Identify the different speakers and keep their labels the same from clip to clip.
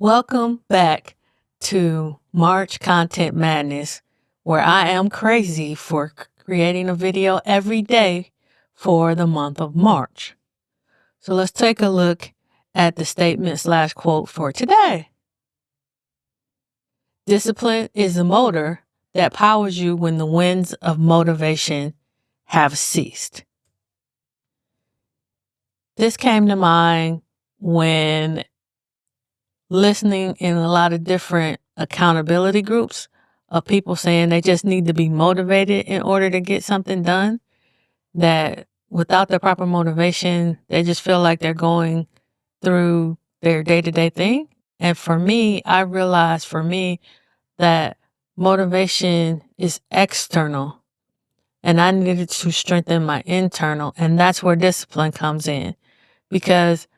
Speaker 1: Welcome back to March Content Madness, where I am crazy for creating a video every day for the month of March. So let's take a look at the statement/quote for today. Discipline is the motor that powers you when the winds of motivation have ceased. This came to mind when listening in a lot of different accountability groups of people saying they just need to be motivated in order to get something done, that without the proper motivation, they just feel like they're going through their day-to-day thing. And for me, I realized that motivation is external and I needed to strengthen my internal. And that's where discipline comes in, because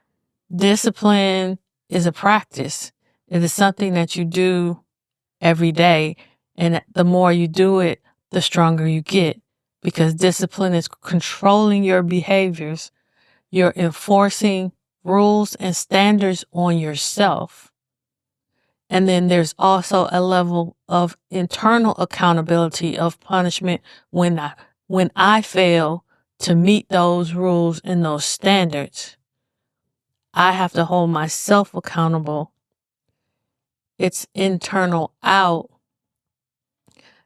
Speaker 1: discipline is a practice. It is something that you do every day. And the more you do it, the stronger you get, because discipline is controlling your behaviors. You're enforcing rules and standards on yourself. And then there's also a level of internal accountability of punishment when I fail to meet those rules and those standards. I have to hold myself accountable. It's internal out,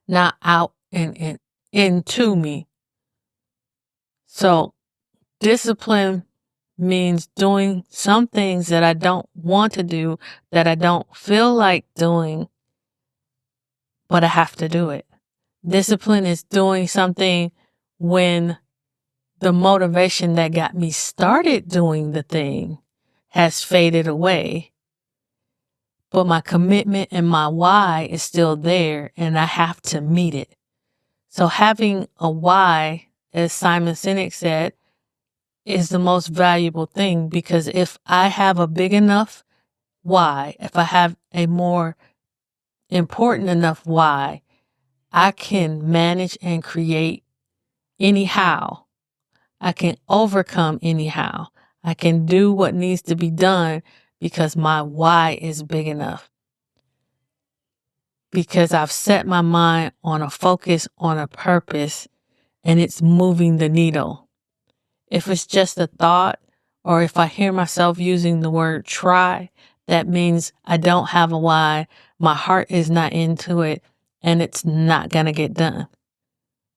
Speaker 1: not out and into me. So discipline means doing some things that I don't want to do, that I don't feel like doing, but I have to do it. Discipline is doing something when the motivation that got me started doing the thing has faded away, but my commitment and my why is still there and I have to meet it. So having a why, as Simon Sinek said, is the most valuable thing, because if I have a big enough why, if I have a more important enough why, I can manage and create anyhow. I can overcome anyhow. I can do what needs to be done because my why is big enough. Because I've set my mind on a focus, on a purpose, and it's moving the needle. If it's just a thought, or if I hear myself using the word try, that means I don't have a why, my heart is not into it, and it's not going to get done.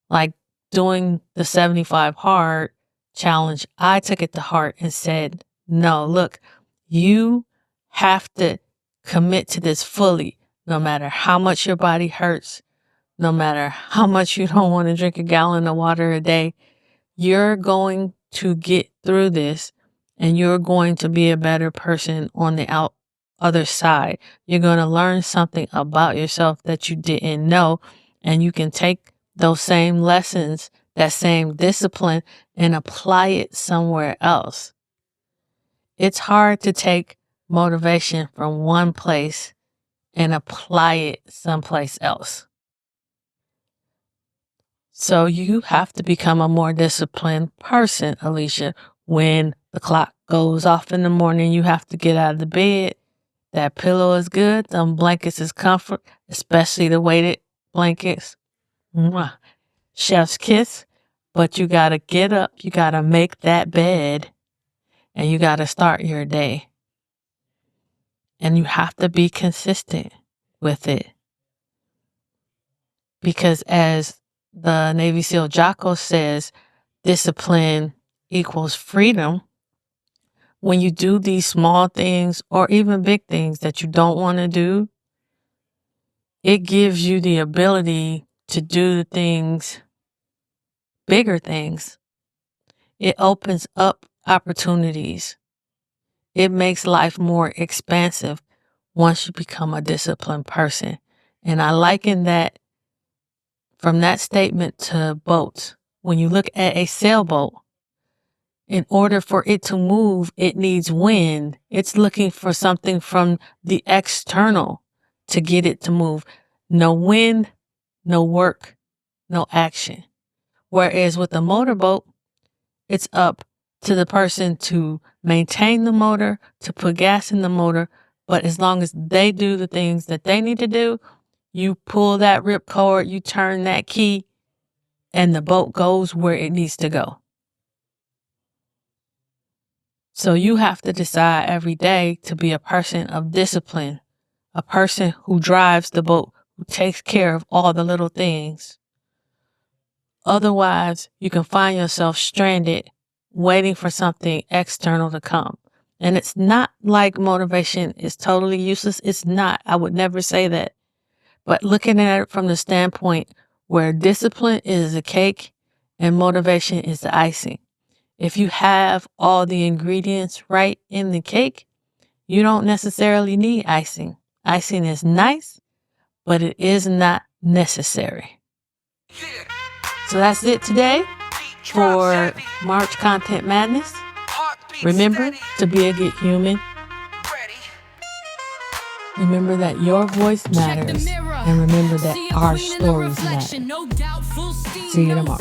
Speaker 1: Like doing the 75 hard challenge, I took it to heart and said, no, look, you have to commit to this fully, no matter how much your body hurts, no matter how much you don't want to drink a gallon of water a day. You're going to get through this, and you're going to be a better person on the other side. You're going to learn something about yourself that you didn't know, and you can take those same lessons, that same discipline, and apply it somewhere else. It's hard to take motivation from one place and apply it someplace else. So you have to become a more disciplined person, Alicia. When the clock goes off in the morning, you have to get out of the bed. That pillow is good. Them blankets is comfort, especially the weighted blankets. Mwah. Chef's kiss. But you got to get up. You got to make that bed. And you got to start your day. And you have to be consistent with it. Because as the Navy SEAL Jocko says, discipline equals freedom. When you do these small things or even big things that you don't want to do, it gives you the ability to do the things, bigger things. It opens up opportunities. It makes life more expansive once you become a disciplined person. And I liken that from that statement to boats. When you look at a sailboat, in order for it to move, it needs wind. It's looking for something from the external to get it to move. No wind, no work, no action. Whereas with a motorboat, it's up to the person to maintain the motor, to put gas in the motor, But as long as they do the things that they need to do, you pull that ripcord, you turn that key, and the boat goes where it needs to go. So you have to decide every day to be a person of discipline, a person who drives the boat, who takes care of all the little things. Otherwise, you can find yourself stranded, waiting for something external to come. And it's not like motivation is totally useless. It's not. I would never say that. But looking at it from the standpoint where discipline is the cake and motivation is the icing. If you have all the ingredients right in the cake, you don't necessarily need icing. Icing is nice, but it is not necessary. So that's it today for March Content Madness. Remember to be a good human. Remember that your voice matters, and remember that our stories matter. See you tomorrow.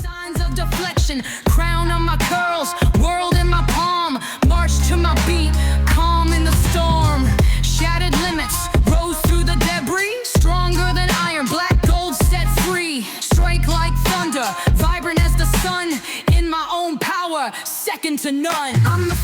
Speaker 1: Crown on my curls, world in my palm, march to my beat, calm in the storm. Shattered limits, rose through the debris, stronger than iron, black gold set free. Strike like thunder, vibrant as the sun, in my own power, second to none. I'm the